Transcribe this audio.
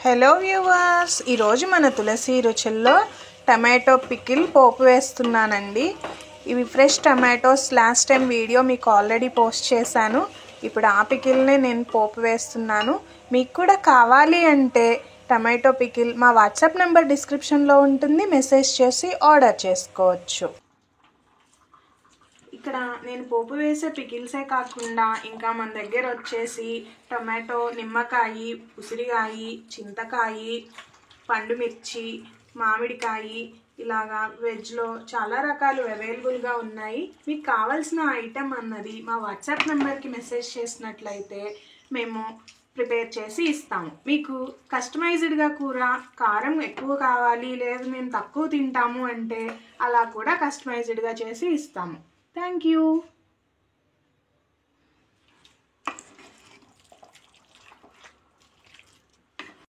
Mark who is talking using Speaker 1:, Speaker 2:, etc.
Speaker 1: Hello viewers, ఈరోజు మన తులసి రుచుల్లో tomato pickle పోపు వేస్తున్నానండి. ఇవి fresh tomatoes last time video మీకు ఆల్రెడీ పోస్ట్ చేశాను. ఇప్పుడు ఆ పికిల్నే నేను పోపు వేస్తున్నాను. మీకు కూడా కావాలి అంటే టమాటో పికిల్ మా వాట్సాప్ నెంబర్ డిస్క్రిప్షన్లో ఉంటుంది, మెసేజ్ చేసి ఆర్డర్ చేసుకోవచ్చు. ఇక్కడ నేను పోపు వేసే పికిల్సే కాకుండా ఇంకా మన దగ్గర వచ్చేసి టమాటో, నిమ్మకాయ, ఉసిరికాయ, చింతకాయ, పండుమిర్చి, మామిడికాయ, ఇలాగా వెజ్లో చాలా రకాలు అవైలబుల్గా ఉన్నాయి. మీకు కావాల్సిన ఐటెం అన్నది మా వాట్సాప్ నెంబర్కి మెసేజ్ చేసినట్లయితే మేము ప్రిపేర్ చేసి ఇస్తాము. మీకు కస్టమైజ్డ్గా కూర కారం ఎక్కువ కావాలి, లేదు మేము తక్కువ తింటాము అంటే అలా కూడా కస్టమైజ్డ్గా చేసి ఇస్తాము. Thank you.